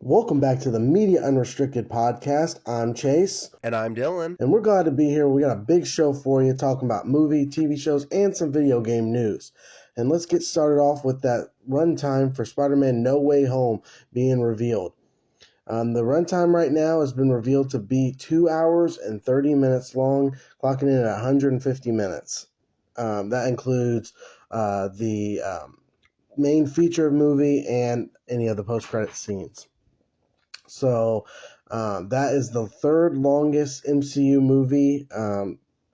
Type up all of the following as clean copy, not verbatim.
Welcome back to the Media Unrestricted podcast. I'm Chase, And I'm Dylan. and we're glad to be here. We got a big show for you, talking about movie, TV shows, and some video game news. And let's get started off with that runtime for Spider-Man No Way Home being revealed. The runtime right now has been revealed to be 2 hours and 30 minutes long, clocking in at 150 minutes. That includes the main feature movie and any of the post-credit scenes. So that is the third longest MCU movie.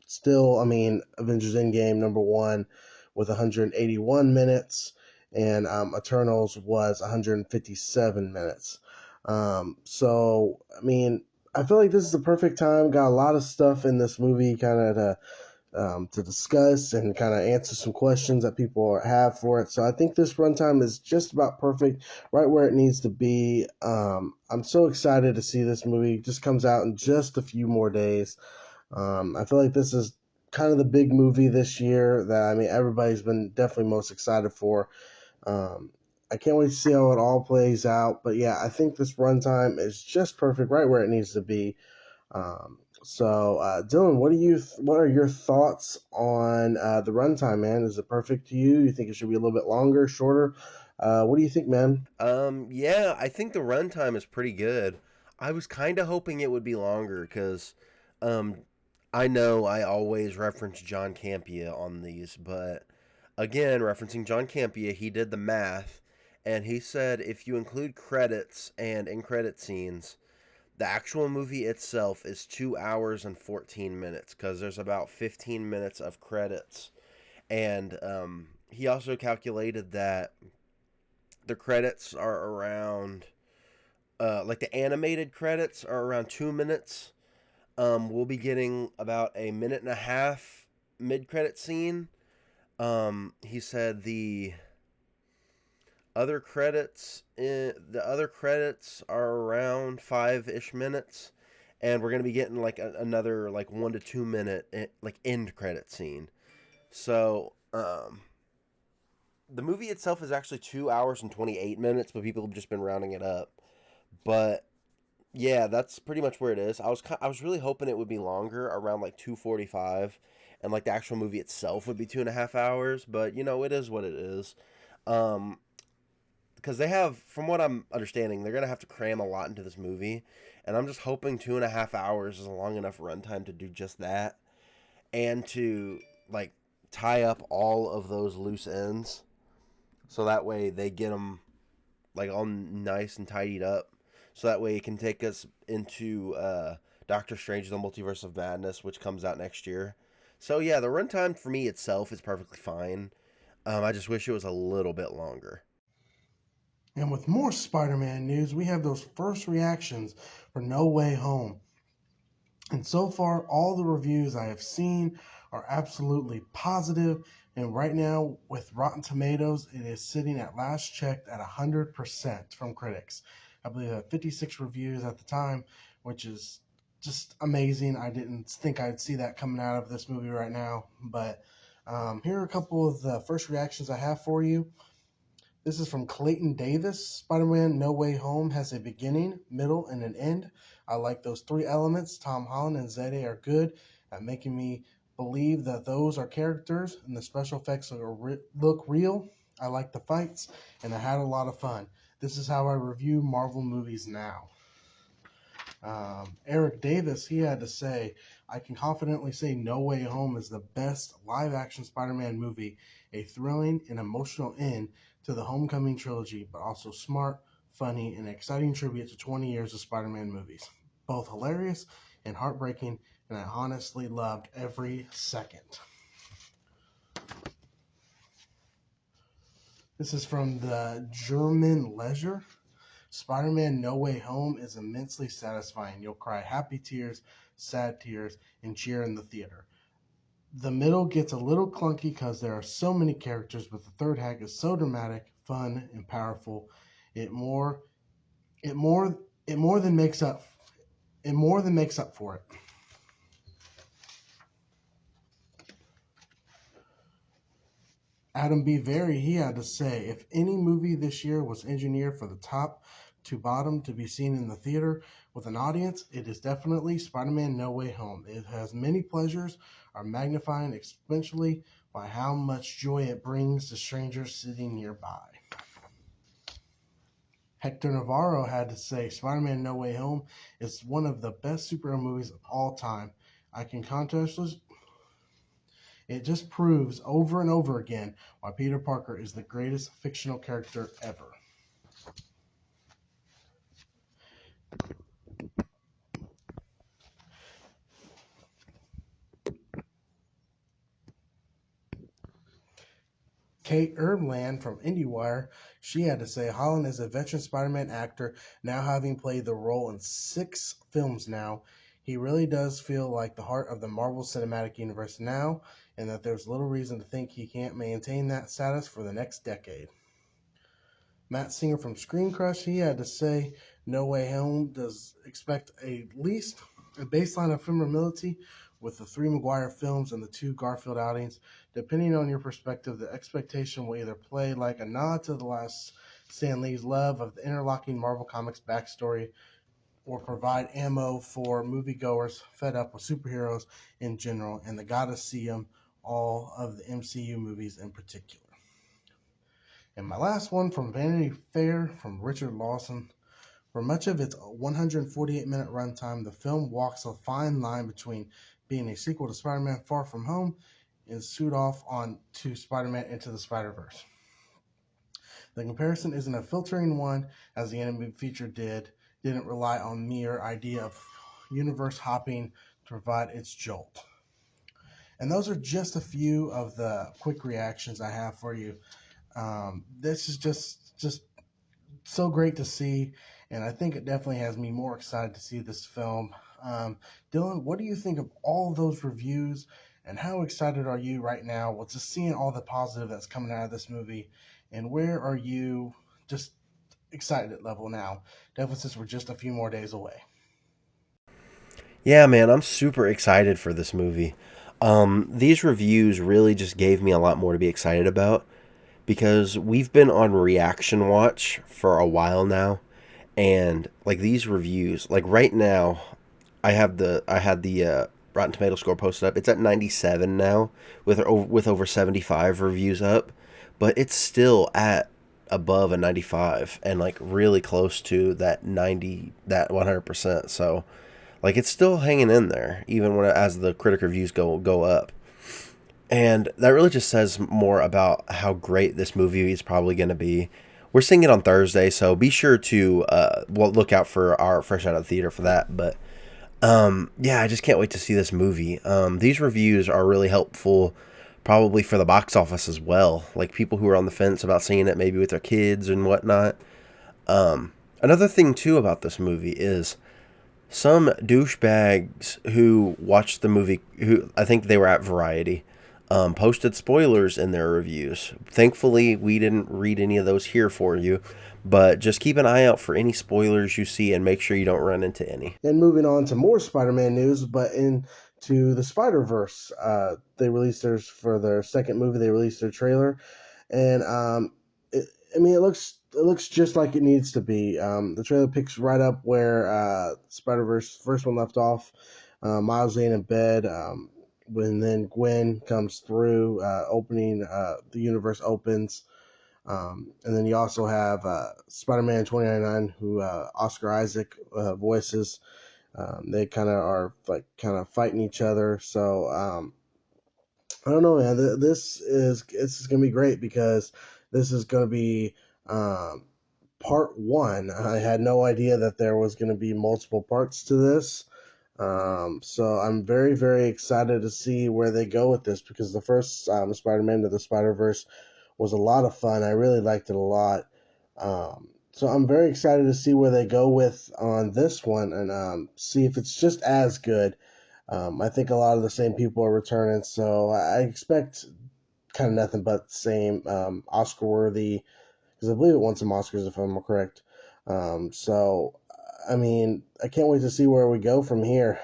Still, Avengers Endgame number one with 181 minutes, and Eternals was 157 minutes. I feel like this is the perfect time. Got a lot of stuff in this movie kind of to discuss and kind of answer some questions that people have for it. So I think this runtime is just about perfect, right where it needs to be. I'm so excited to see this movie. It just comes out in just a few more days. I feel like this is kind of the big movie this year that everybody's been definitely most excited for. I can't wait to see how it all plays out. But yeah, I think this runtime is just perfect, right where it needs to be. Dylan, what are your thoughts on the runtime, man? Is it perfect to you? You think it should be a little bit longer, shorter? What do you think, man? Yeah, I think the runtime is pretty good. I was kind of hoping it would be longer because um, I know I always reference John Campea on these, but again, referencing John Campea, he did the math and he said if you include credits and in credit scenes, the actual movie itself is 2 hours and 14 minutes because there's about 15 minutes of credits. And he also calculated that the credits are around, like the animated credits are around 2 minutes. We'll be getting about a minute and a half mid credit scene. He said the other credits are around 5-ish minutes, and we're gonna be getting like another like 1 to 2 minute like end credit scene. So the movie itself is actually 2 hours and 28 minutes, but people have just been rounding it up. But yeah, that's pretty much where it is. I was really hoping it would be longer, around like 2:45, and like the actual movie itself would be 2.5 hours. But it is what it is. Um, because they have, from what I'm understanding, they're gonna have to cram a lot into this movie, and I'm just hoping 2.5 hours is a long enough runtime to do just that, and to like tie up all of those loose ends, so that way they get them like all nice and tidied up, so that way it can take us into Doctor Strange: The Multiverse of Madness, which comes out next year. So yeah, the runtime for me itself is perfectly fine. I just wish it was a little bit longer. And with more Spider-Man news, we have those first reactions for No Way Home. And so far, all the reviews I have seen are absolutely positive. And right now, with Rotten Tomatoes, it is sitting at last checked at 100% from critics. I believe I had 56 reviews at the time, which is just amazing. I didn't think I'd see that coming out of this movie right now. But here are a couple of the first reactions I have for you. This is from Clayton Davis. Spider-Man No Way Home has a beginning, middle, and an end. I like those three elements. Tom Holland and Zede are good at making me believe that those are characters, and the special effects look real. I like the fights, and I had a lot of fun. This is how I review Marvel movies now. Eric Davis, he had to say, I can confidently say No Way Home is the best live action Spider Man movie, a thrilling and emotional end to the Homecoming trilogy, but also smart, funny, and exciting tribute to 20 years of Spider Man movies. Both hilarious and heartbreaking, and I honestly loved every second. This is from the German Leisure. Spider-Man No Way Home is immensely satisfying. You'll cry happy tears, sad tears, and cheer in the theater. The middle gets a little clunky because there are so many characters, but the third act is so dramatic, fun, and powerful. It more it more it more than makes up for it. Adam B. Very, he had to say, if any movie this year was engineered for the top to bottom to be seen in the theater with an audience, it is definitely Spider Man No Way Home. It has many pleasures, are magnifying exponentially by how much joy it brings to strangers sitting nearby. Hector Navarro had to say Spider Man No Way Home is one of the best superhero movies of all time. I can contest this. It just proves over and over again why Peter Parker is the greatest fictional character ever. Kate Erbland from IndieWire, she had to say Holland is a veteran Spider-Man actor, now having played the role in 6 films now. He really does feel like the heart of the Marvel Cinematic Universe now, and that there's little reason to think he can't maintain that status for the next decade. Matt Singer from Screen Crush, he had to say No Way Home does expect at least a baseline of familiarity with the 3 Maguire films and the 2 Garfield outings. Depending on your perspective, the expectation will either play like a nod to the last Stan Lee's love of the interlocking Marvel Comics backstory or provide ammo for moviegoers fed up with superheroes in general and the gotta see them all of the MCU movies in particular. And my last one from Vanity Fair from Richard Lawson. For much of its 148-minute runtime, the film walks a fine line between being a sequel to Spider-Man Far From Home and suit off on to Spider-Man Into the Spider-Verse. The comparison isn't a filtering one, as the animated feature didn't rely on mere idea of universe hopping to provide its jolt. And those are just a few of the quick reactions I have for you. This is just so great to see, and I think it definitely has me more excited to see this film. Dylan, what do you think of all of those reviews, and how excited are you right now with just seeing all the positive that's coming out of this movie, and where are you just excited level now? Definitely since we're just a few more days away. Yeah, man, I'm super excited for this movie. These reviews really just gave me a lot more to be excited about because we've been on reaction watch for a while now, and like these reviews, like right now, I had the Rotten Tomato score posted up. It's at 97 now, with over 75 reviews up, but it's still at above a 95 and like really close to that that 100%. So like it's still hanging in there even when as the critic reviews go up. And that really just says more about how great this movie is probably going to be. We're seeing it on Thursday, so be sure to look out for our Fresh Out of the Theater for that. But yeah, I just can't wait to see this movie. These reviews are really helpful, probably for the box office as well. Like people who are on the fence about seeing it, maybe with their kids and whatnot. Another thing too about this movie is some douchebags who watched the movie, who I think they were at Variety, posted spoilers in their reviews. Thankfully, we didn't read any of those here for you, but just keep an eye out for any spoilers you see and make sure you don't run into any. And moving on to more Spider-Man news, but into the Spider-Verse, they released theirs for their second movie. They released their trailer, and I mean, it looks just like it needs to be. The trailer picks right up where Spider-Verse first one left off. Miles laying in bed, when then Gwen comes through, opening the universe opens. And then you also have Spider-Man 2099, who Oscar Isaac voices. They kind of are like kind of fighting each other. So I don't know, man. This is gonna be great because this is gonna be part one. I had no idea that there was gonna be multiple parts to this. So I'm very, very excited to see where they go with this because the first Spider-Man to the Spider-Verse was a lot of fun. I really liked it a lot. So I'm very excited to see where they go with on this one and see if it's just as good. I think a lot of the same people are returning, so I expect kind of nothing but the same Oscar worthy because I believe it won some Oscars if I'm correct. So I mean, I can't wait to see where we go from here.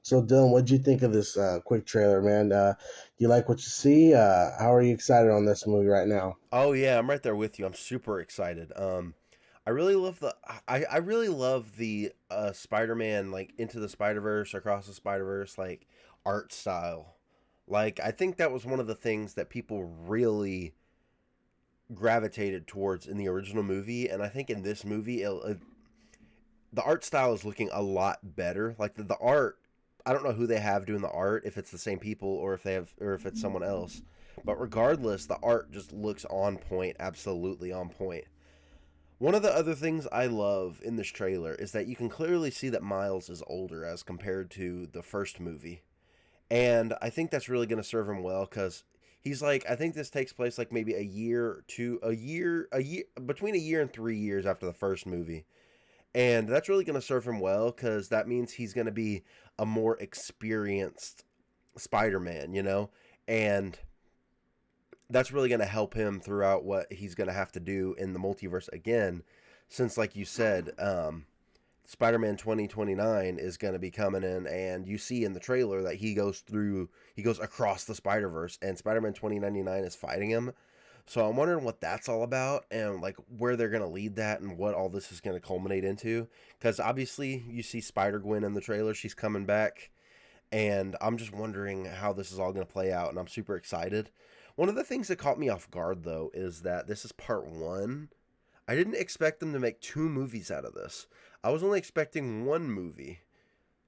So Dylan, what did you think of this quick trailer, man? Do you like what you see? How are you excited on this movie right now? Oh yeah, I'm right there with you. I'm super excited. I really love the I really love the Spider-Man, like Into the Spider-Verse, Across the Spider-Verse, like art style. Like I think that was one of the things that people really gravitated towards in the original movie, and I think in this movie the art style is looking a lot better. Like the art, I don't know who they have doing the art, if it's the same people or if they have or if it's someone else. But regardless, the art just looks on point, absolutely on point. One of the other things I love in this trailer is that you can clearly see that Miles is older as compared to the first movie. And I think that's really going to serve him well because he's like, I think this takes place like maybe a year, between a year and 3 years after the first movie. And that's really going to serve him well because that means he's going to be a more experienced Spider Man, you know? And that's really going to help him throughout what he's going to have to do in the multiverse again. Since, like you said, Spider-Man 2029 is going to be coming in, and you see in the trailer that he goes across the Spider-Verse, and Spider-Man 2099 is fighting him. So I'm wondering what that's all about, and like where they're going to lead that, and what all this is going to culminate into. Because obviously, you see Spider-Gwen in the trailer; she's coming back, and I'm just wondering how this is all going to play out, and I'm super excited. One of the things that caught me off guard, though, is that this is part one. I didn't expect them to make two movies out of this. I was only expecting one movie,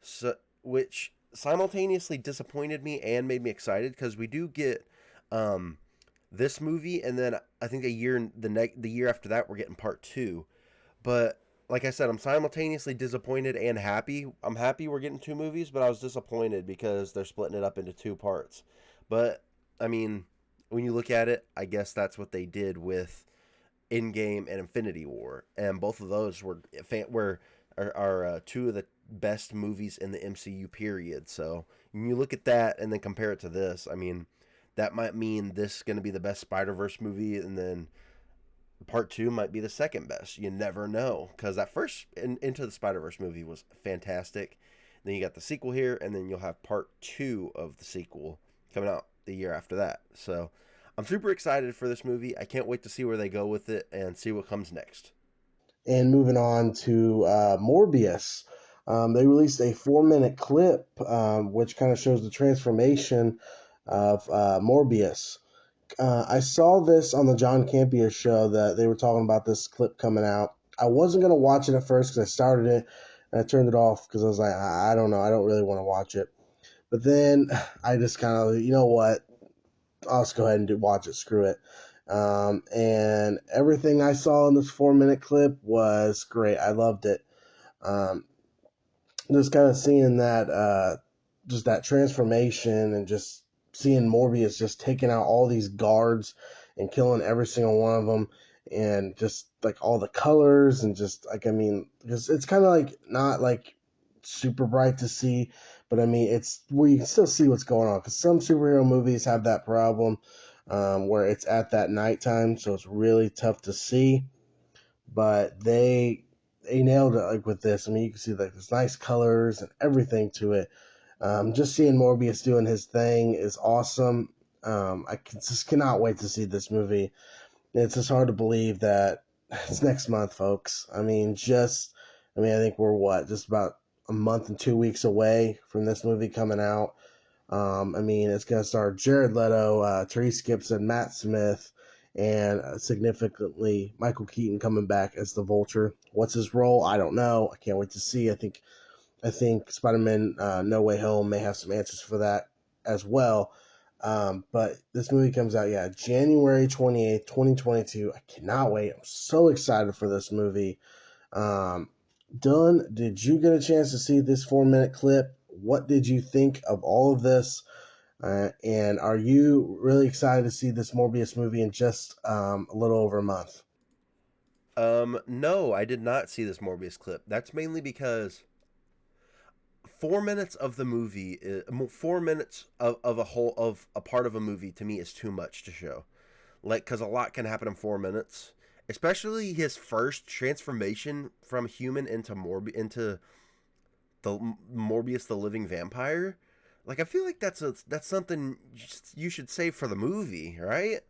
so which simultaneously disappointed me and made me excited because we do get um, this movie, and then I think the year after that we're getting part two. But like I said, I'm simultaneously disappointed and happy. I'm happy we're getting two movies, but I was disappointed because they're splitting it up into two parts. But I mean, when you look at it, I guess that's what they did with Endgame and Infinity War, and both of those are two of the best movies in the MCU period. So when you look at that and then compare it to this, I mean, that might mean this is going to be the best Spider Verse movie, and then part two might be the second best. You never know because that first Into the Spider Verse movie was fantastic. Then you got the sequel here, and then you'll have part two of the sequel coming out the year after that. So I'm super excited for this movie. I can't wait to see where they go with it and see what comes next. And moving on to Morbius, they released a 4 minute clip which kind of shows the transformation of Morbius. I saw this on the John Campier show that they were talking about this clip coming out. I wasn't going to watch it at first because I started it and I turned it off because I was like, I don't know. I don't really want to watch it. But then I just kind of, you know what? I'll just go ahead and watch it. Screw it. And everything I saw in this 4 minute clip was great. I loved it. Um, just kind of seeing that, just that transformation and just seeing Morbius just taking out all these guards and killing every single one of them, and just like all the colors and just like I mean, because it's kind of like not like super bright to see, but I mean it's where you can still see what's going on because some superhero movies have that problem where it's at that nighttime, so it's really tough to see. But they nailed it like with this. I mean, you can see like there's nice colors and everything to it. Just seeing Morbius doing his thing is awesome. Just cannot wait to see this movie. It's just hard to believe that it's next month, folks. I think we're just about a month and 2 weeks away from this movie coming out. It's going to star Jared Leto, Therese Gibson, Matt Smith, and significantly Michael Keaton coming back as the Vulture. What's his role? I don't know. I can't wait to see. I think Spider-Man No Way Home may have some answers for that as well. But this movie comes out, January 28th, 2022. I cannot wait. I'm so excited for this movie. Um, Dylan, did you get a chance to see this 4 minute clip? What did you think of all of this? And are you really excited to see this Morbius movie in just a little over a month? No, I did not see this Morbius clip. That's mainly because 4 minutes of the movie, 4 minutes of a whole of a part of a movie to me is too much to show. Like, because a lot can happen in 4 minutes, especially his first transformation from human into into the Morbius the living vampire. Like, I feel like that's something you should save for the movie, right?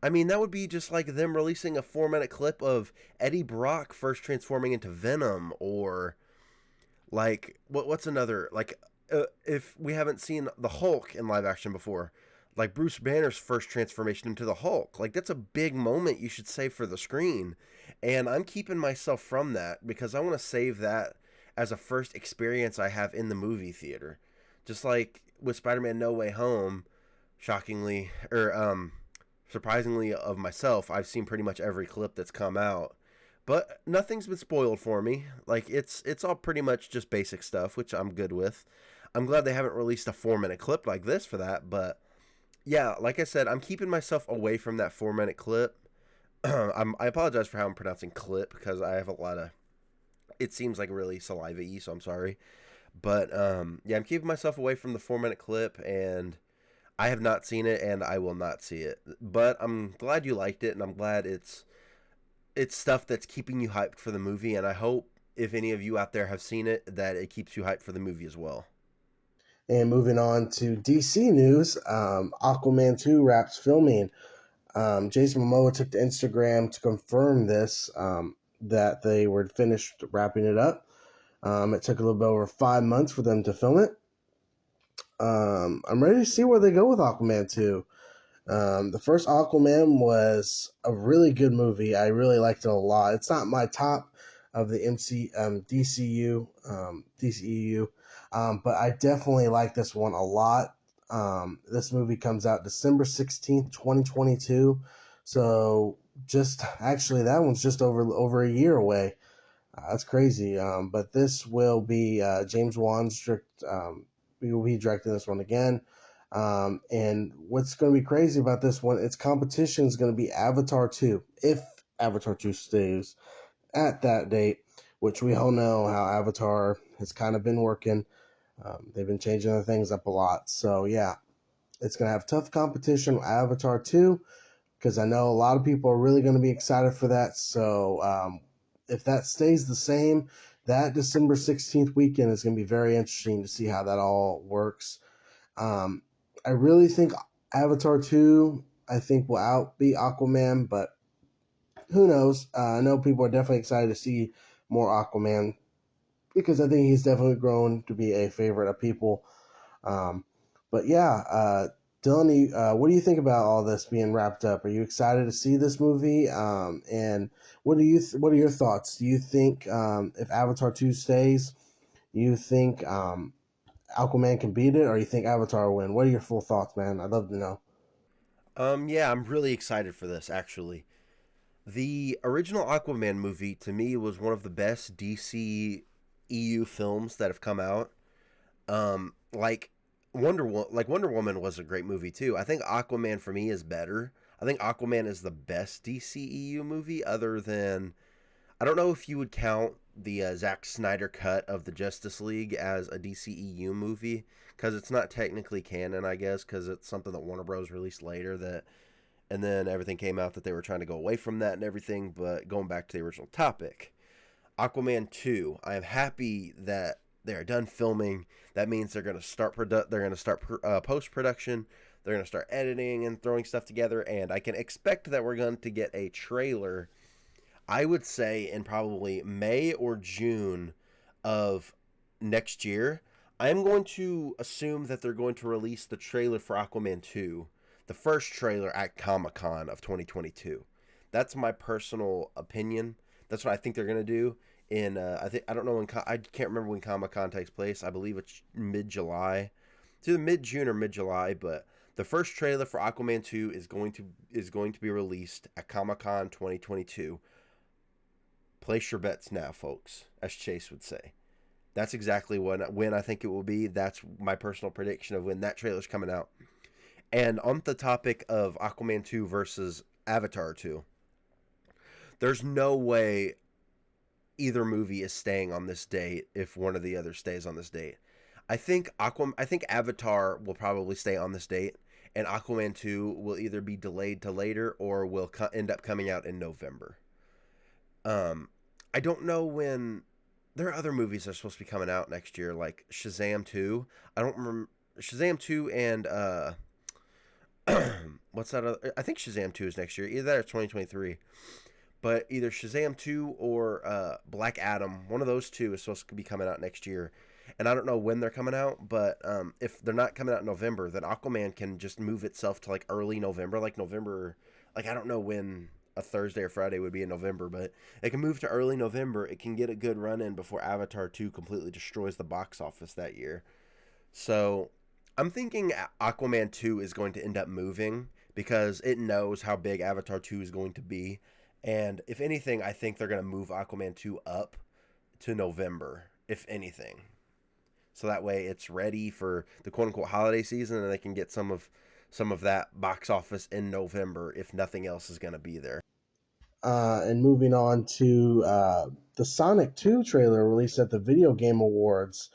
I mean, that would be just like them releasing a 4 minute clip of Eddie Brock first transforming into Venom, or like what's another like if we haven't seen the Hulk in live action before, like Bruce Banner's first transformation into the Hulk. Like that's a big moment you should save for the screen. And I'm keeping myself from that because I want to save that as a first experience I have in the movie theater. Just like with Spider-Man No Way Home, shockingly or surprisingly of myself, I've seen pretty much every clip that's come out, but nothing's been spoiled for me. Like it's all pretty much just basic stuff, which I'm good with. I'm glad they haven't released a 4 minute clip like this for that, but yeah, like I said, I'm keeping myself away from that 4 minute clip. I apologize for how I'm pronouncing clip because I have a lot of. It seems like really saliva-y, so I'm sorry. But yeah, I'm keeping myself away from the 4 minute clip, and I have not seen it, and I will not see it. But I'm glad you liked it, and I'm glad it's stuff that's keeping you hyped for the movie, and I hope if any of you out there have seen it, that it keeps you hyped for the movie as well. And moving on to DC news, Aquaman 2 wraps filming. Jason Momoa took to Instagram to confirm this, that they were finished wrapping it up. It took a little bit over 5 months for them to film it. I'm ready to see where they go with Aquaman 2. The first Aquaman was a really good movie. I really liked it a lot. It's not my top of the DCEU, but I definitely like this one a lot. This movie comes out December 16th, 2022. So just actually, that one's just over a year away. That's crazy. But this will be James Wan's strict. We will be directing this one again. And what's going to be crazy about this one, its competition is going to be Avatar 2, if Avatar 2 stays at that date, which we all know how Avatar has kind of been working. They've been changing the things up a lot. So, yeah, it's going to have tough competition with Avatar 2 because I know a lot of people are really going to be excited for that. So, if that stays the same, that December 16th weekend is going to be very interesting to see how that all works. Um, I really think Avatar 2, I think, will outbeat Aquaman, but who knows? I know people are definitely excited to see more Aquaman because I think he's definitely grown to be a favorite of people. Um, but yeah, Dylan, what do you think about all this being wrapped up? Are you excited to see this movie? And what are your thoughts? Do you think if Avatar 2 stays, you think Aquaman can beat it, or you think Avatar will win? What are your full thoughts, man? I'd love to know. Yeah, I'm really excited for this actually. The original Aquaman movie to me was one of the best DC EU films that have come out. Like Wonder Woman was a great movie too. I think Aquaman for me is better. I think Aquaman is the best DCEU movie other than I don't know if you would count the Zack Snyder cut of the Justice League as a DCEU movie because it's not technically canon, I guess, because it's something that Warner Bros. Released later that, and then everything came out that they were trying to go away from that and everything. But going back to the original topic, Aquaman 2, I am happy that they're done filming. That means they're going to start post production. They're going to start editing and throwing stuff together, and I can expect that we're going to get a trailer I would say in probably May or June of next year. I am going to assume that they're going to release the trailer for Aquaman 2, the first trailer at Comic Con of 2022. That's my personal opinion. That's what I think they're going to do. In I don't know I can't remember when Comic Con takes place. I believe it's mid July, it's either mid June or mid July. But the first trailer for Aquaman 2 is going to be released at Comic Con 2022. Place your bets now, folks, as Chase would say. That's exactly when I think it will be. That's my personal prediction of when that trailer's coming out. And on the topic of Aquaman 2 versus Avatar 2, there's no way either movie is staying on this date if one or the other stays on this date. I think Avatar will probably stay on this date, and Aquaman 2 will either be delayed to later or will end up coming out in November. Um, I don't know when. There are other movies that are supposed to be coming out next year, like Shazam 2. I don't remember Shazam 2 and What's that? I think Shazam 2 is next year. Either that or 2023. But either Shazam 2 or Black Adam, one of those two is supposed to be coming out next year. And I don't know when they're coming out, but if they're not coming out in November, then Aquaman can just move itself to like early November, like November, like I don't know when a Thursday or Friday would be in November, but it can move to early November. It can get a good run in before Avatar 2 completely destroys the box office that year. So I'm thinking Aquaman 2 is going to end up moving because it knows how big Avatar 2 is going to be. And if anything, I think they're going to move Aquaman 2 up to November, if anything. So that way it's ready for the quote unquote holiday season and they can get some of that box office in November if nothing else is going to be there. And moving on to the Sonic 2 trailer released at the Video Game Awards.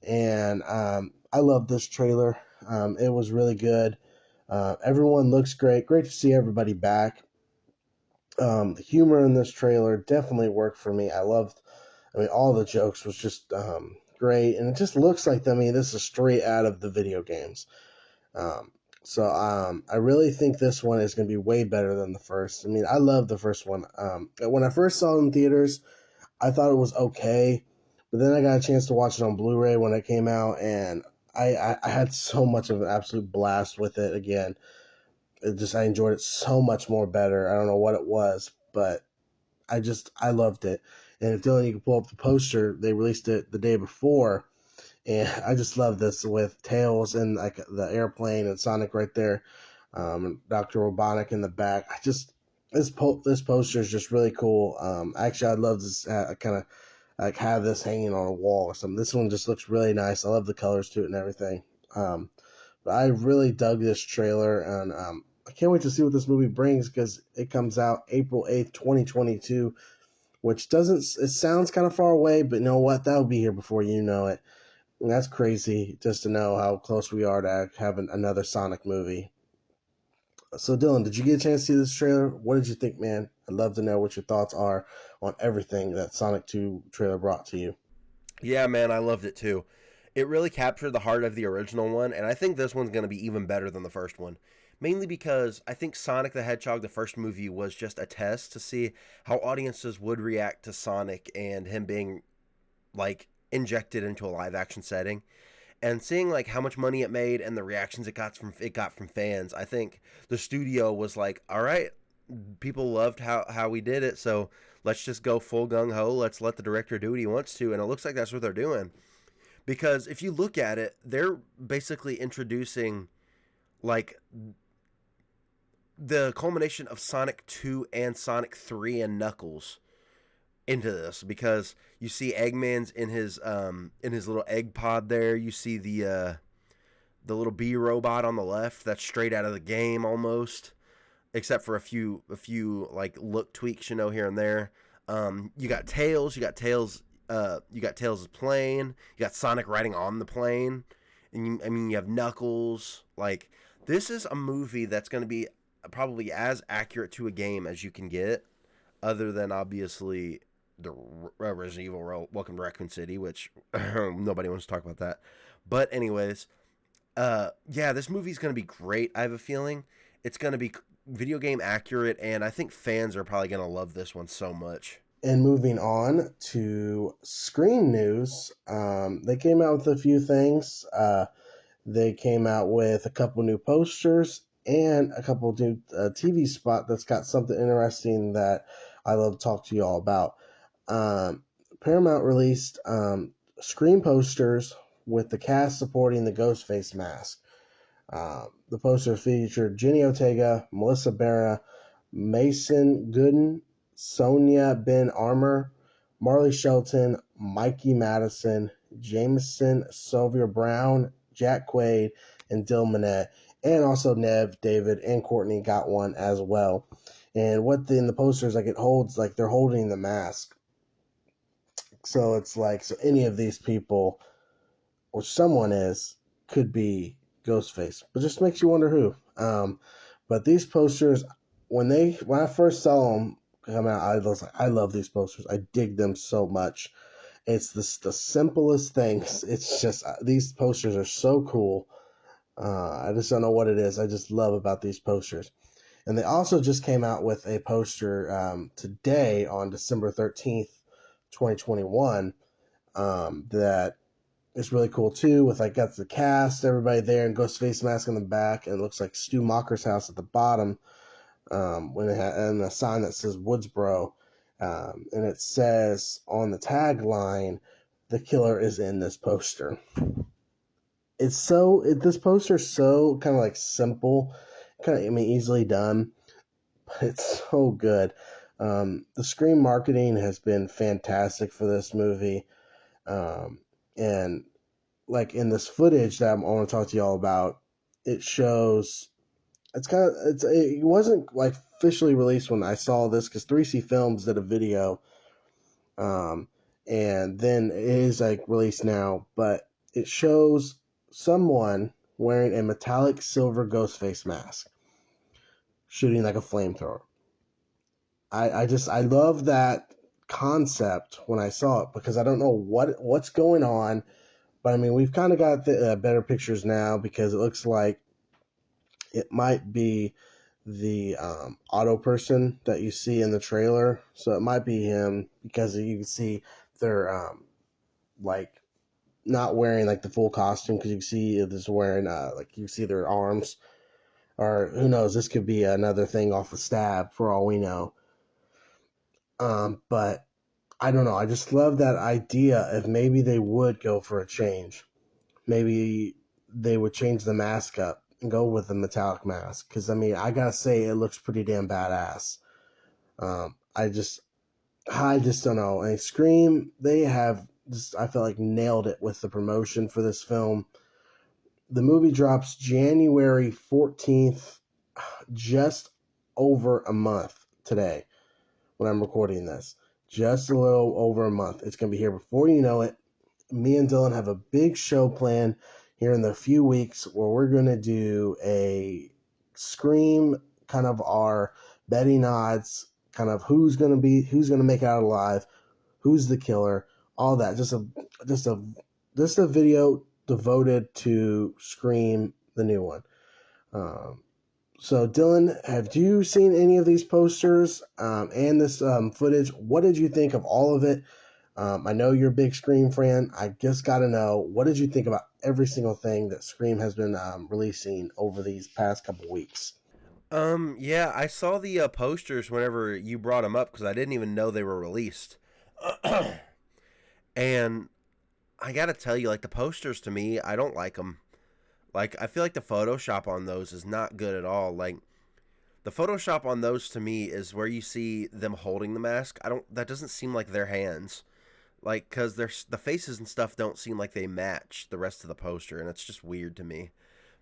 And I love this trailer. It was really good. Everyone looks great. Great to see everybody back. The humor in this trailer definitely worked for me. I mean, all the jokes was just great. And it just looks like, I mean, this is straight out of the video games. Um, so I really think this one is going to be way better than the first. I mean, I love the first one. When I first saw it in theaters, I thought it was okay, but then I got a chance to watch it on Blu-ray when it came out, and I had so much of an absolute blast with it again. I enjoyed it so much more better. I don't know what it was, but I loved it. And if Dylan, you can pull up the poster, they released it the day before, and I just love this with Tails and like the airplane and Sonic right there, Doctor Robotnik in the back. This poster is just really cool. Actually, I'd love to kind of like have this hanging on a wall or something. This one just looks really nice. I love the colors to it and everything. But I really dug this trailer, and I can't wait to see what this movie brings because it comes out April 8th, 2022, which doesn't, it sounds kind of far away, but you know what? That'll be here before you know it. And that's crazy just to know how close we are to having another Sonic movie. So, Dylan, did you get a chance to see this trailer? What did you think, man? I'd love to know what your thoughts are on everything that Sonic 2 trailer brought to you. Yeah, man, I loved it too. It really captured the heart of the original one, and I think this one's going to be even better than the first one. Mainly because I think Sonic the Hedgehog, the first movie, was just a test to see how audiences would react to Sonic and him being like injected into a live action setting. And seeing like how much money it made and the reactions it got from fans, I think the studio was like, all right, people loved how we did it, so let's just go full gung ho. Let's let the director do what he wants to, and it looks like that's what they're doing. Because if you look at it, they're basically introducing like the culmination of Sonic 2 and Sonic 3 and Knuckles into this, because you see Eggman's in his little egg pod there. You see the little bee robot on the left that's straight out of the game almost, except for a few like look tweaks, here and there. You got Tails, you got Tails' plane, you got Sonic riding on the plane, and you have Knuckles. Like, this is a movie that's going to be probably as accurate to a game as you can get, other than obviously the Resident Evil Welcome to Raccoon City, which nobody wants to talk about that. But anyways, yeah, this movie's gonna be great. I have a feeling it's gonna be video game accurate, and I think fans are probably gonna love this one so much. And moving on to screen news, they came out with a few things. They came out with a couple new posters and a couple new TV spot that's got something interesting that I love to talk to you all about. Um, Paramount released screen posters with the cast supporting the Ghostface mask. The poster featured Jenny Ortega, Melissa Barra, Mason Gooden, Sonia Ben Armour, Marley Shelton, Mikey Madison, Jameson Sylvia Brown, Jack Quaid, and Dill Manette. And also Nev, David, and Courtney got one as well. And in the posters, like it holds, like they're holding the mask. So it's like, so any of these people, or someone is, could be Ghostface. But just makes you wonder who. But these posters, when I first saw them come out, I was like, I love these posters. I dig them so much. It's the simplest things. It's just these posters are so cool. I just don't know what it is. I just love about these posters. And they also just came out with a poster today on December 13th, 2021, that is really cool too. With like got the cast, everybody there, and Ghostface mask on the back, and it looks like Stu Macher's house at the bottom. When it and a sign that says Woodsboro, and it says on the tagline, "The killer is in this poster." This poster is so kind of like simple, kind of easily done, but it's so good. The Scream marketing has been fantastic for this movie, and like in this footage that I want to talk to y'all about, it shows it wasn't like officially released when I saw this because 3C Films did a video, um, and then it is like released now, but it shows someone wearing a metallic silver ghost face mask shooting like a flamethrower. I love that concept when I saw it because I don't know what's going on, but I mean we've kind of got the better pictures now because it looks like it might be the auto person that you see in the trailer. So it might be him because you can see they're like not wearing like the full costume because you can see this wearing like you see their arms, or who knows, this could be another thing off a stab for all we know. But I don't know. I just love that idea if maybe they would go for a change. Maybe they would change the mask up and go with the metallic mask. Because, I mean, I gotta say, it looks pretty damn badass. Um, I just, I just don't know. And Scream, they have just, I feel like, nailed it with the promotion for this film. The movie drops January 14th, just over a month today when I'm recording this. Just a little over a month. It's going to be here before you know it. Me and Dylan have a big show planned here in the few weeks where we're going to do a Scream, kind of our betting odds, kind of who's going to make it out alive, who's the killer, all that. Just a just a video devoted to Scream, the new one. Um, so, Dylan, have you seen any of these posters and this footage? What did you think of all of it? I know you're a big Scream fan. I just got to know, what did you think about every single thing that Scream has been releasing over these past couple weeks? Yeah, I saw the posters whenever you brought them up because I didn't even know they were released. And I gotta tell you, like the posters to me, I don't like them. Like I feel like the Photoshop on those is not good at all. Like the Photoshop on those to me is where you see them holding the mask. I don't. That doesn't seem like their hands. Like because the faces and stuff don't seem like they match the rest of the poster, and it's just weird to me.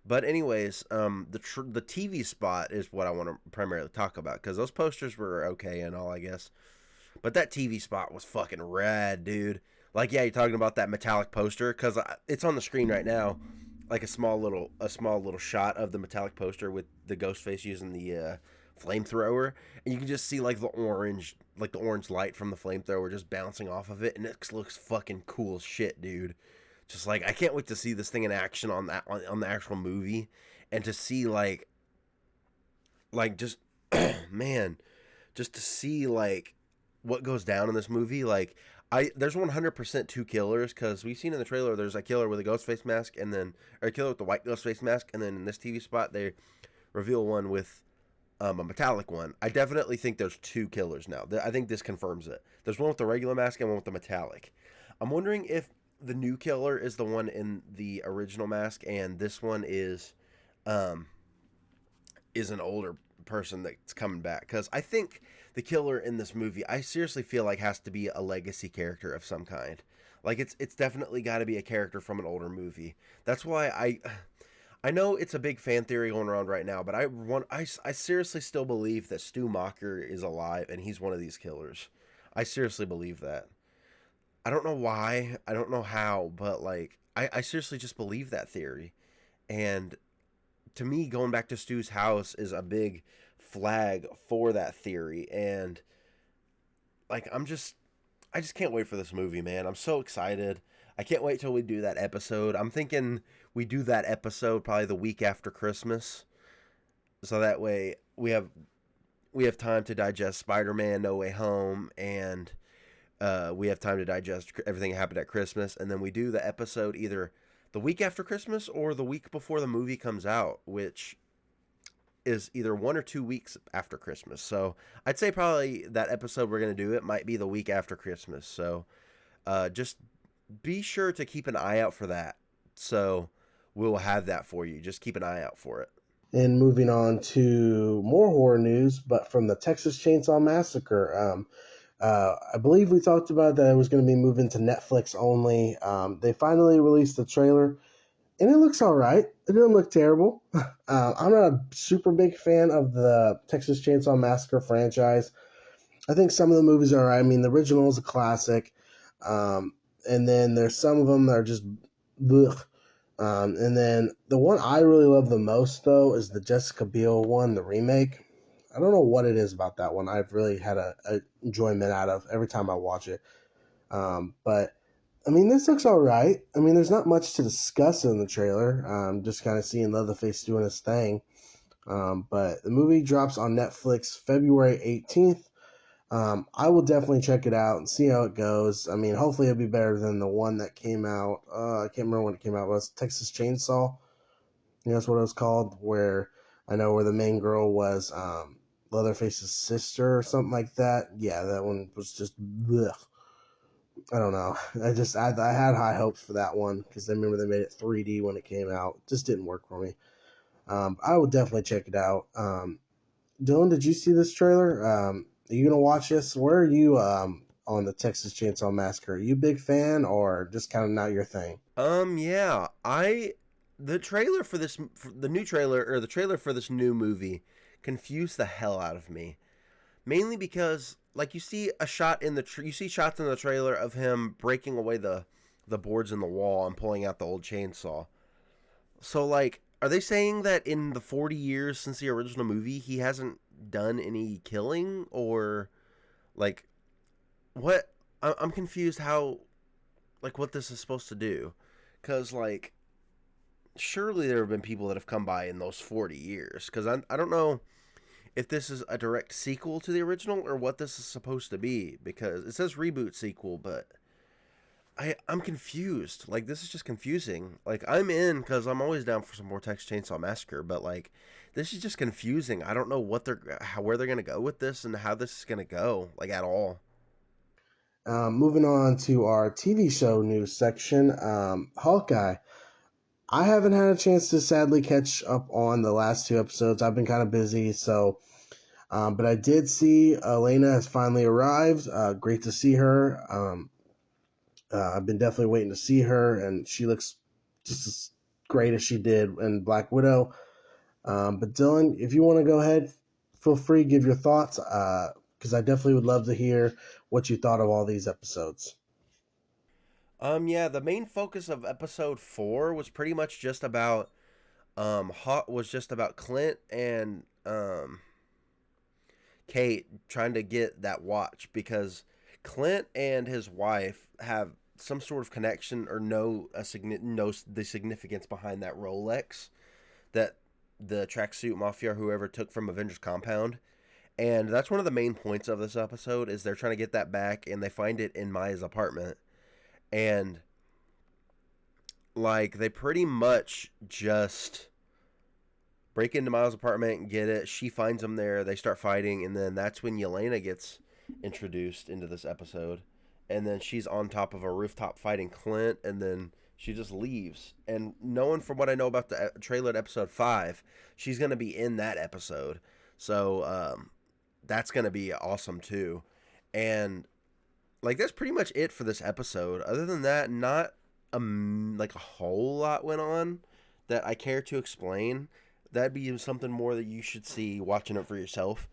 But anyways, the TV spot is what I want to primarily talk about because those posters were okay and all, I guess. But that TV spot was fucking rad, dude. Like, yeah, you're talking about that metallic poster because it's on the screen right now, like a small little shot of the metallic poster with the ghost face using the flamethrower, and you can just see like the orange light from the flamethrower just bouncing off of it, and it looks fucking cool as shit, dude. Just like I can't wait to see this thing in action on the actual movie, and to see like just man, just to see like what goes down in this movie. Like there's 100% two killers because we've seen in the trailer there's a killer with a ghost face mask and then or a killer with the white ghost face mask, and then in this TV spot they reveal one with a metallic one. I definitely think there's two killers now. I think this confirms it. There's one with the regular mask and one with the metallic. I'm wondering if the new killer is the one in the original mask and this one um is an older person that's coming back, because I think the killer in this movie, I seriously feel like has to be a legacy character of some kind. Like it's definitely got to be a character from an older movie. That's why I know it's a big fan theory going around right now, but I seriously still believe that Stu Macher is alive and he's one of these killers. I seriously believe that. I don't know why, I don't know how, but like I seriously just believe that theory. And to me, going back to Stu's house is a big flag for that theory. And like, I just can't wait for this movie, man. I'm so excited. I can't wait till we do that episode. I'm thinking we do that episode probably the week after Christmas, so that way we have time to digest Spider-Man No Way Home, and we have time to digest everything that happened at Christmas, and then we do the episode either the week after Christmas or the week before the movie comes out, which is either 1 or 2 weeks after Christmas. So I'd say probably that episode we're gonna do it might be the week after Christmas. So just be sure to keep an eye out for that. So we'll have that for you. Just keep an eye out for it. And moving on to more horror news, but from the Texas Chainsaw Massacre. I believe we talked about that it was going to be moving to Netflix only. They finally released the trailer, and it looks all right. It didn't look terrible. I'm not a super big fan of the Texas Chainsaw Massacre franchise. I think some of the movies are all right. I mean, the original is a classic, and then there's some of them that are just blech. And then the one I really love the most, though, is the Jessica Biel one, the remake. I don't know what it is about that one. I've really had a enjoyment out of every time I watch it. But I mean, this looks all right. I mean, there's not much to discuss in the trailer. Just kind of seeing Leatherface doing his thing. But the movie drops on Netflix February 18th. I will definitely check it out and see how it goes. I mean, hopefully it'll be better than the one that came out. I can't remember when it came out. It was Texas Chainsaw. I think that's what it was called. Where I know where the main girl was Leatherface's sister or something like that. Yeah, that one was just blech. I don't know. I had high hopes for that one because I remember they made it 3D when it came out. It just didn't work for me. I would definitely check it out. Dylan, did you see this trailer? Are you gonna watch this? Where are you on the Texas Chainsaw Massacre? Are you a big fan or just kind of not your thing? Yeah, the trailer for the new trailer or the trailer for this new movie confused the hell out of me. Mainly because like you see shots in the trailer of him breaking away the boards in the wall and pulling out the old chainsaw. So like, are they saying that in the 40 years since the original movie he hasn't done any killing, or like what? I'm confused how, like, what this is supposed to do, because like surely there have been people that have come by in those 40 years, because I don't know if this is a direct sequel to the original or what this is supposed to be, because it says reboot sequel, but I'm confused. Like, this is just confusing. Like, I'm in because I'm always down for some more Texas Chainsaw Massacre, but like this is just confusing. I don't know where they're gonna go with this and how this is gonna go, like, at all. Moving on to our TV show news section, Hawkeye. I haven't had a chance to sadly catch up on the last two episodes. I've been kind of busy, so but I did see Elena has finally arrived. Great to see her. I've been definitely waiting to see her, and she looks just as great as she did in Black Widow. But Dylan, if you want to go ahead, feel free, give your thoughts, because I definitely would love to hear what you thought of all these episodes. Yeah, the main focus of episode 4 was pretty much just about Clint and Kate trying to get that watch, because Clint and his wife have some sort of connection or know the significance behind that Rolex that the tracksuit mafia or whoever took from Avengers Compound. And that's one of the main points of this episode, is they're trying to get that back, and they find it in Maya's apartment. And like, they pretty much just break into Miles' apartment and get it. She finds him there. They start fighting, and then that's when Yelena gets introduced into this episode. And then she's on top of a rooftop fighting Clint, and then she just leaves. And knowing from what I know about the trailer at episode 5, she's going to be in that episode. So that's going to be awesome too. And like, that's pretty much it for this episode. Other than that, not like a whole lot went on that I care to explain. That'd be something more that you should see watching it for yourself.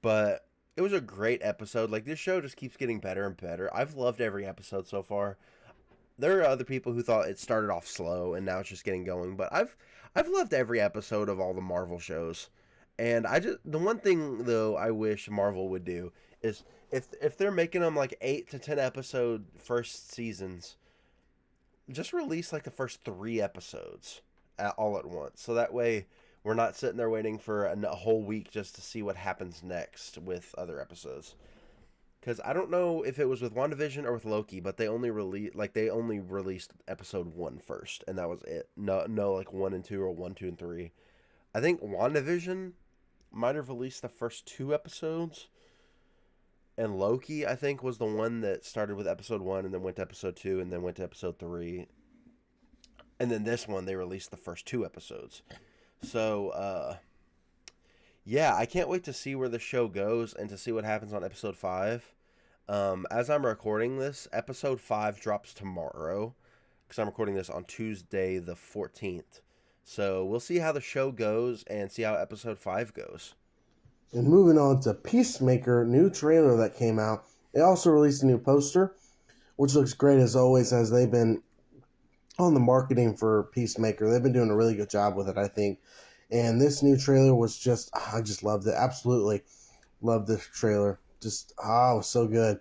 But it was a great episode. Like, this show just keeps getting better and better. I've loved every episode so far. There are other people who thought it started off slow and now it's just getting going, but I've loved every episode of all the Marvel shows. And the one thing though I wish Marvel would do is if they're making them like 8 to 10 episode first seasons, just release like the first 3 episodes all at once, so that way we're not sitting there waiting for a whole week just to see what happens next with other episodes. Because I don't know if it was with WandaVision or with Loki, but they only released episode one first, and that was it. No, like 1 and 2 or 1, 2, and 3. I think WandaVision might have released the first 2 episodes, and Loki I think was the one that started with episode 1 and then went to episode 2 and then went to episode 3, and then this one they released the first 2 episodes. So yeah, I can't wait to see where the show goes and to see what happens on episode 5. As I'm recording this, episode 5 drops tomorrow because I'm recording this on Tuesday the 14th. So we'll see how the show goes and see how episode 5 goes. And moving on to Peacemaker, new trailer that came out. They also released a new poster, which looks great as always, as they've been on the marketing for Peacemaker. They've been doing a really good job with it, I think. And this new trailer was I just loved it. Absolutely loved this trailer. It was so good.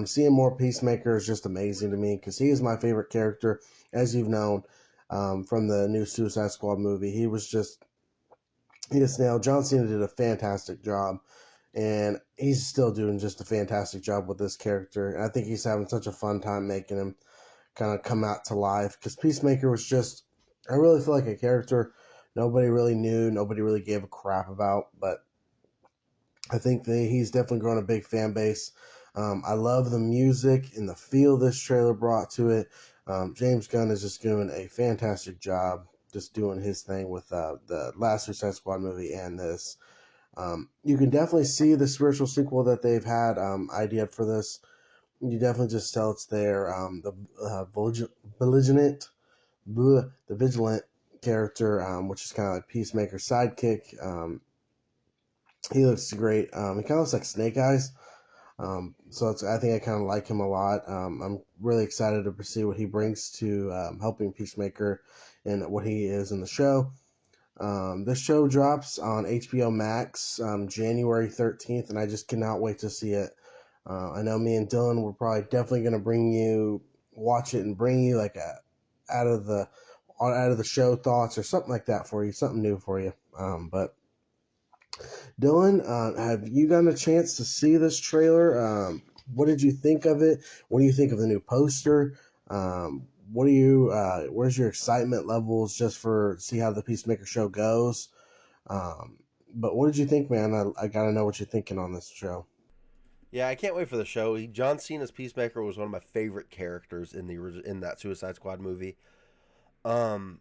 Seeing more Peacemaker is just amazing to me because he is my favorite character, as you've known from the new Suicide Squad movie. He just nailed. John Cena did a fantastic job, and he's still doing just a fantastic job with this character. And I think he's having such a fun time making him kind of come out to life because Peacemaker was just, I really feel like a character nobody really knew, nobody really gave a crap about, but I think he's definitely grown a big fan base. I love the music and the feel this trailer brought to it. James Gunn is just doing a fantastic job, just doing his thing with the last Suicide Squad movie and this. You can definitely see the spiritual sequel that they've had ideaed for this. You definitely just tell it's there. Belligerent, the vigilant character, which is kind of like Peacemaker's sidekick. He looks great. He kind of looks like Snake Eyes. I think I kind of like him a lot. I'm really excited to see what he brings to helping Peacemaker and what he is in the show. This show drops on HBO Max January 13th, and I just cannot wait to see it. I know me and Dylan were probably definitely going to watch it and bring you like out of the show thoughts or something like that for you, something new for you. But Dylan, have you gotten a chance to see this trailer? What did you think of it? What do you think of the new poster? Where's your excitement levels just for see how the Peacemaker show goes? Um, but what did you think, man? I gotta know what you're thinking on this show. Yeah, I can't wait for the show. John Cena's Peacemaker was one of my favorite characters in that Suicide Squad movie. Um,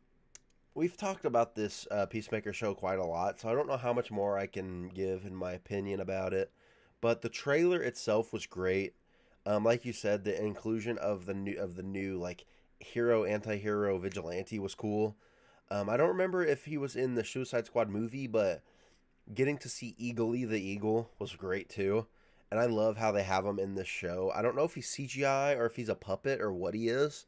we've talked about this Peacemaker show quite a lot, so I don't know how much more I can give in my opinion about it. But the trailer itself was great. Like you said, the inclusion of the new like hero anti-hero vigilante was cool. I don't remember if he was in the Suicide Squad movie, but getting to see Eagly the Eagle was great too. And I love how they have him in this show. I don't know if he's CGI or if he's a puppet or what he is,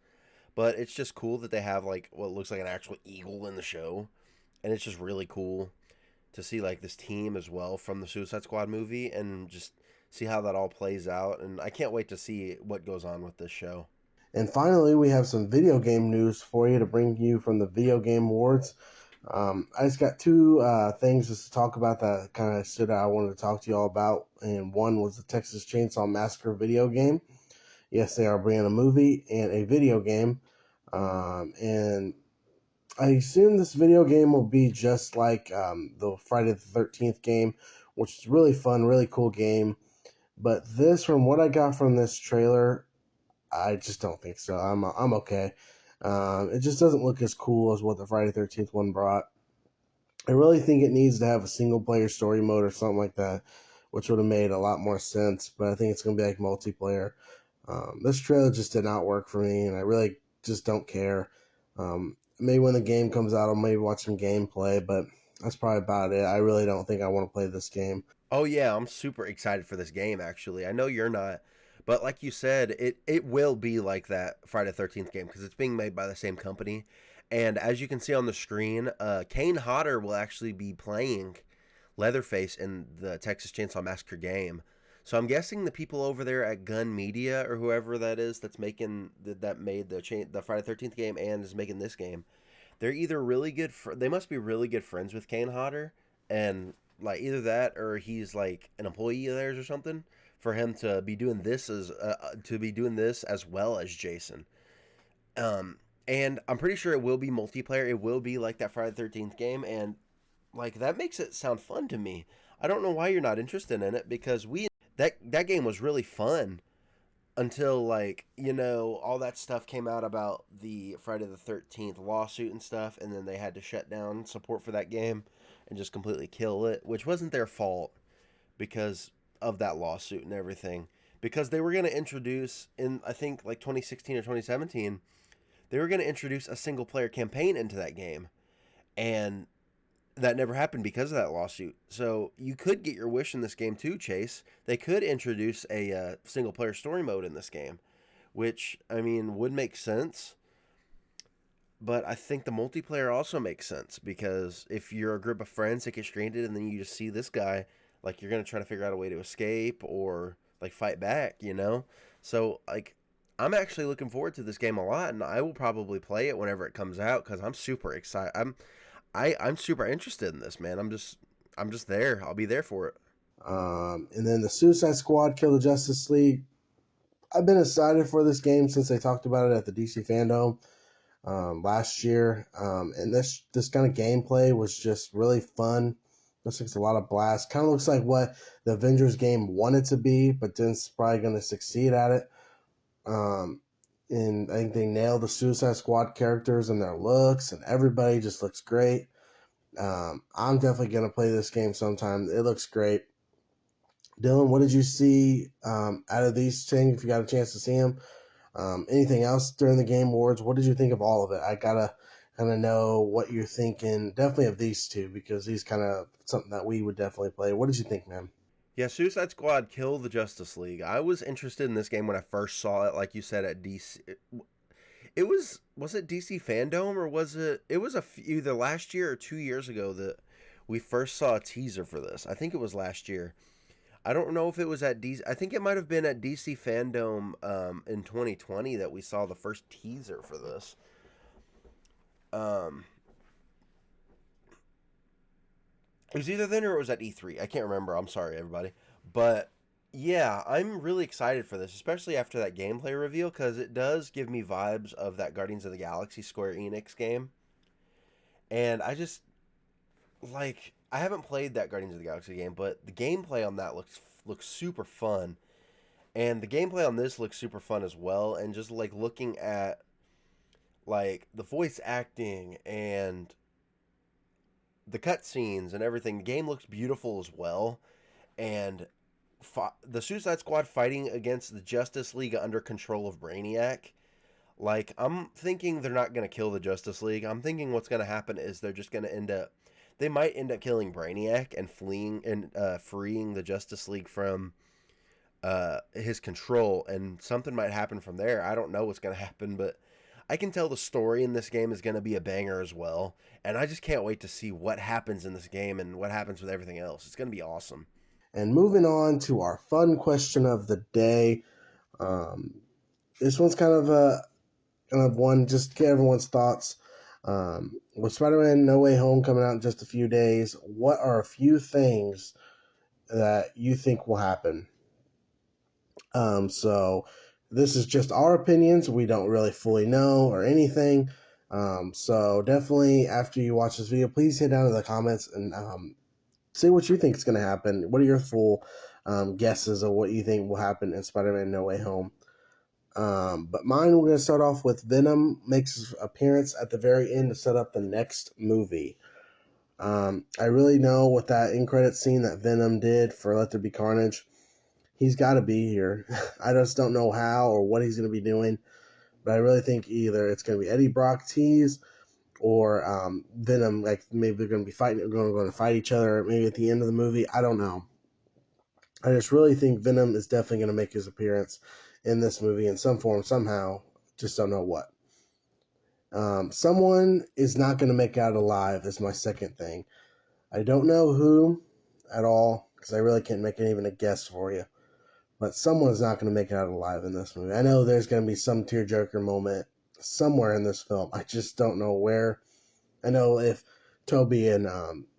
but it's just cool that they have like what looks like an actual eagle in the show. And it's just really cool to see like this team as well from the Suicide Squad movie and just see how that all plays out. And I can't wait to see what goes on with this show. And finally, we have some video game news for you to bring you from the Video Game Awards. I just got two things just to talk about that kind of stood out. I wanted to talk to you all about, and one was the Texas Chainsaw Massacre video game. Yes, they are bringing a movie and a video game, and I assume this video game will be just like the Friday the 13th game, which is really fun, really cool game. But this, from what I got from this trailer, I just don't think so. I'm okay. It just doesn't look as cool as what the Friday 13th one brought. I really think it needs to have a single player story mode or something like that, which would have made a lot more sense. But I think it's going to be like multiplayer. This trailer just did not work for me, and I really just don't care. Maybe when the game comes out, I'll maybe watch some gameplay, but that's probably about it. I really don't think I want to play this game. Oh yeah, I'm super excited for this game actually. I know you're not, but like you said, it will be like that Friday the 13th game because it's being made by the same company. And as you can see on the screen, Kane Hodder will actually be playing Leatherface in the Texas Chainsaw Massacre game. So I'm guessing the people over there at Gun Media or whoever that is that's making that made the Friday 13th game and is making this game, they're either really good. They must be really good friends with Kane Hodder, and like either that or he's like an employee of theirs or something for him to be doing this as well as Jason. Um, and I'm pretty sure it will be multiplayer. It will be like that Friday the 13th game, and like that makes it sound fun to me. I don't know why you're not interested in it because that game was really fun until like all that stuff came out about the Friday the 13th lawsuit and stuff, and then they had to shut down support for that game and just completely kill it, which wasn't their fault because of that lawsuit and everything. Because they were going to introduce in I think like 2016 or 2017, they were going to introduce a single player campaign into that game, and that never happened because of that lawsuit. So you could get your wish in this game too, Chase. They could introduce a single player story mode in this game, which I mean would make sense. But I think the multiplayer also makes sense because if you're a group of friends that get stranded and then you just see this guy, like you're gonna try to figure out a way to escape or like fight back. So like I'm actually looking forward to this game a lot, and I will probably play it whenever it comes out because I'm super excited. I'm super interested in this, man. I'm just there. I'll be there for it. And then the Suicide Squad Kill the Justice League. I've been excited for this game since they talked about it at the DC Fandom last year. And this kind of gameplay was just really fun. Looks like it's a lot of blast. Kind of looks like what the Avengers game wanted to be, but then it's probably going to succeed at it. And I think they nailed the Suicide Squad characters and their looks, and everybody just looks great. I'm definitely going to play this game sometime. It looks great. Dylan, what did you see out of these things? If you got a chance to see them, anything else during the Game Awards? What did you think of all of it? I gotta kind of know what you're thinking. Definitely of these two because these kind of something that we would definitely play. What did you think, man? Yeah, Suicide Squad Kill the Justice League. I was interested in this game when I first saw it, like you said at DC. It was it DC Fandom or was it was either last year or 2 years ago that we first saw a teaser for this. I think it was last year. I don't know if it was at DC. I think it might have been at DC Fandom in 2020 that we saw the first teaser for this. Um, it was either then or it was at E3. I can't remember. I'm sorry, everybody. But yeah, I'm really excited for this, especially after that gameplay reveal, because it does give me vibes of that Guardians of the Galaxy Square Enix game. And I haven't played that Guardians of the Galaxy game, but the gameplay on that looks super fun. And the gameplay on this looks super fun as well. And just like looking at like the voice acting and the cutscenes and everything, the game looks beautiful as well. And the Suicide Squad fighting against the Justice League under control of Brainiac. Like I'm thinking they're not gonna kill the Justice League. I'm thinking what's gonna happen is they're just gonna end up. They might end up killing Brainiac and fleeing and freeing the Justice League from his control, and something might happen from there. I don't know what's going to happen, but I can tell the story in this game is going to be a banger as well, and I just can't wait to see what happens in this game and what happens with everything else. It's going to be awesome. And moving on to our fun question of the day. Um, this one's kind of one just to get everyone's thoughts. With Spider-Man No Way Home coming out in just a few days, what are a few things that you think will happen? So this is just our opinions. We don't really fully know or anything. So definitely after you watch this video, please hit down in the comments and say what you think is going to happen. What are your full guesses of what you think will happen in Spider-Man No Way Home? But mine, we're going to start off with Venom makes his appearance at the very end to set up the next movie. I really know with that end credit scene that Venom did for Let There Be Carnage, he's got to be here. I just don't know how or what he's going to be doing, but I really think either it's going to be Eddie Brock tease or Venom. Like maybe they're going to be fighting, going to fight each other. Maybe at the end of the movie, I don't know. I just really think Venom is definitely going to make his appearance in this movie in some form, somehow. Just don't know what. Someone is not going to make out alive is my second thing. I don't know who at all because I really can't make even a guess for you. but someone's not going to make it out alive in this movie. I know there's going to be some tearjerker moment somewhere in this film. I just don't know where. I know if Toby and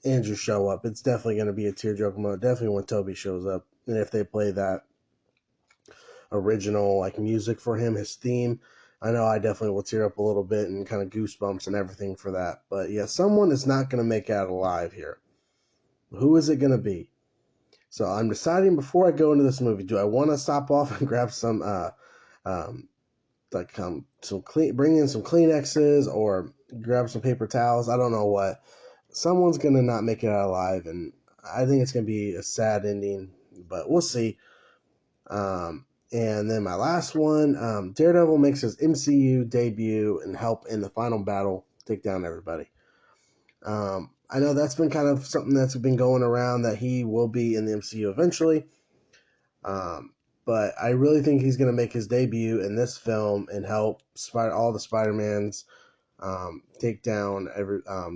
Andrew show up, it's definitely going to be a tearjerker moment. Definitely when Toby shows up, and if they play that original like music for him, his theme, I know I definitely will tear up a little bit and kind of goosebumps and everything for that. But yeah, someone is not going to make it out alive here. Who is it going to be? So I'm deciding before I go into this movie, do I want to stop off and grab some um, some clean, bring in some Kleenexes or grab some paper towels? I don't know what. Someone's gonna not make it out alive, and I think it's gonna be a sad ending, but we'll see. And then my last one, Daredevil makes his MCU debut and help in the final battle take down everybody. I know that's been kind of something that's been going around that he will be in the MCU eventually. Um, but I really think he's going to make his debut in this film and help all the Spider-Mans take down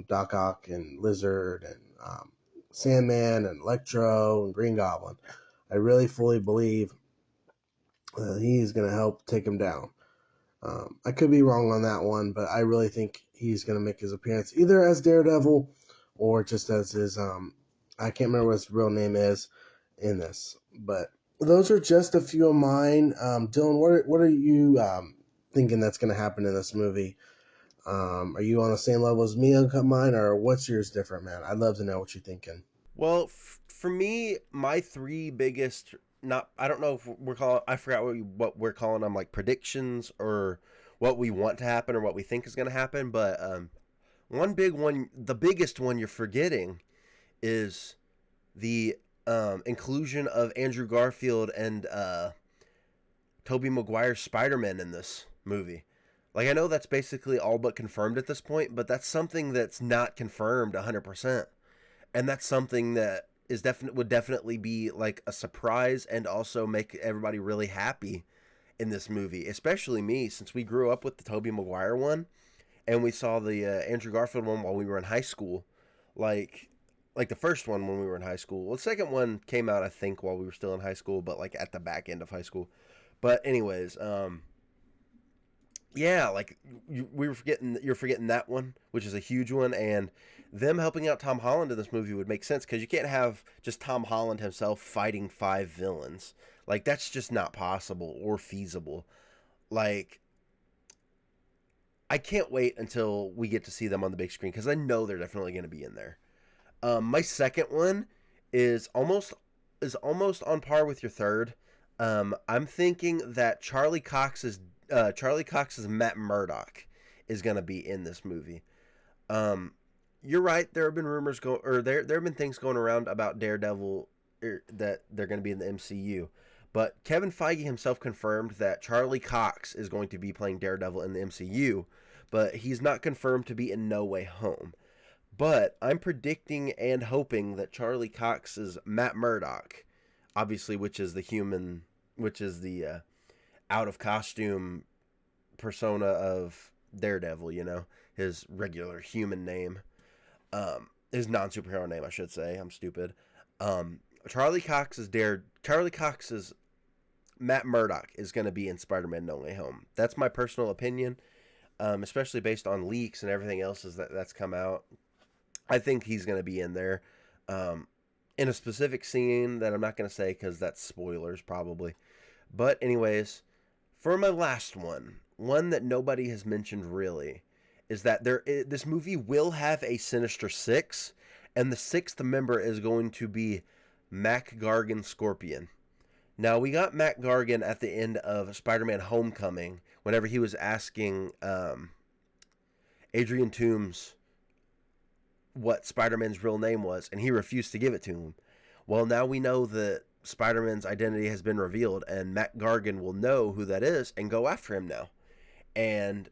Doc Ock and Lizard and Sandman and Electro and Green Goblin. I really fully believe he's going to help take him down. I could be wrong on that one, but I really think he's going to make his appearance either as Daredevil or just as his, I can't remember what his real name is in this. But those are just a few of mine. Dylan, what are you thinking that's going to happen in this movie? Are you on the same level as me on mine, or what's yours different, man? I'd love to know what you're thinking. Well, for me, my three biggest, not, I don't know if we're calling, I forgot what we're calling them, like predictions or what we want to happen or what we think is going to happen. But one big one, the biggest one you're forgetting is the inclusion of Andrew Garfield and Tobey Maguire's Spider-Man in this movie. Like, I know that's basically all but confirmed at this point, but that's something that's not confirmed 100%. And that's something that would definitely be like a surprise and also make everybody really happy in this movie, especially me, since we grew up with the Tobey Maguire one and we saw the Andrew Garfield one while we were in high school. Like the first one when we were in high school. Well, the second one came out, I think, while we were still in high school, but like at the back end of high school. But anyways, yeah, like you're forgetting that one, which is a huge one, and them helping out Tom Holland in this movie would make sense because you can't have just Tom Holland himself fighting 5 villains. Like, that's just not possible or feasible. Like, I can't wait until we get to see them on the big screen because I know they're definitely going to be in there. My second one is almost on par with your third. I'm thinking that Charlie Cox's Matt Murdock is going to be in this movie. You're right. There have been rumors there have been things going around about Daredevil that they're going to be in the MCU. But Kevin Feige himself confirmed that Charlie Cox is going to be playing Daredevil in the MCU, but he's not confirmed to be in No Way Home. But I'm predicting and hoping that Charlie Cox's Matt Murdock, obviously, which is the out of costume persona of Daredevil, his regular human name, his non superhero name, I should say. I'm stupid. Charlie Cox's Matt Murdock is going to be in Spider-Man No Way Home. That's my personal opinion, especially based on leaks and everything else that's come out. I think he's going to be in there in a specific scene that I'm not going to say because that's spoilers probably. But anyways, for my last one that nobody has mentioned really, is that this movie will have a Sinister Six, and the sixth member is going to be Mac Gargan Scorpion. Now, we got Mac Gargan at the end of Spider-Man Homecoming whenever he was asking Adrian Toomes what Spider-Man's real name was, and he refused to give it to him. Well, now we know that Spider-Man's identity has been revealed, and Mac Gargan will know who that is and go after him now. And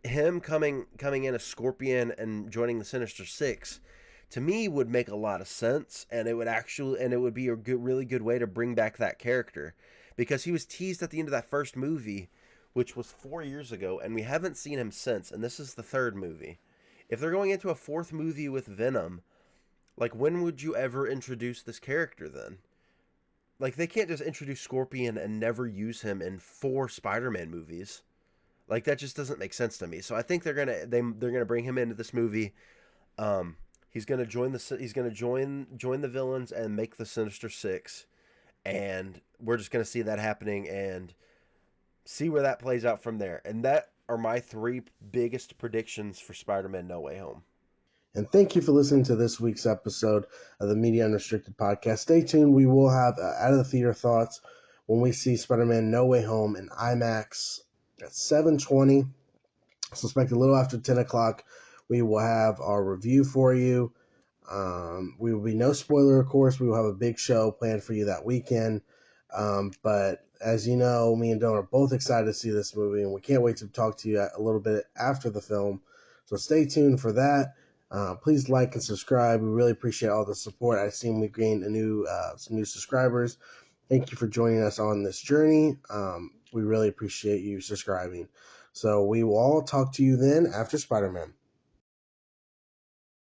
him coming in as Scorpion and joining the Sinister Six, to me, would make a lot of sense, and it would be a really good way to bring back that character, because he was teased at the end of that first movie, which was 4 years ago, and we haven't seen him since, and this is the third movie. If they're going into a fourth movie with Venom, like, when would you ever introduce this character then? Like they can't just introduce Scorpion and never use him in 4 Spider-Man movies. Like that just doesn't make sense to me. So I think they're gonna bring him into this movie. Um, he's gonna join the villains and make the Sinister Six, and we're just gonna see that happening and see where that plays out from there. And that are my 3 biggest predictions for Spider-Man: No Way Home. And thank you for listening to this week's episode of the Media Unrestricted podcast. Stay tuned. We will have out of the theater thoughts when we see Spider-Man No Way Home in IMAX at 7:20. Suspect a little after 10 o'clock. We will have our review for you. We will be no spoiler, of course. We will have a big show planned for you that weekend. But as you know, me and Don are both excited to see this movie, and we can't wait to talk to you a little bit after the film. So stay tuned for that. Please like and subscribe. We really appreciate all the support. I've seen we gained some new subscribers. Thank you for joining us on this journey. We really appreciate you subscribing. So we will all talk to you then after Spider-Man.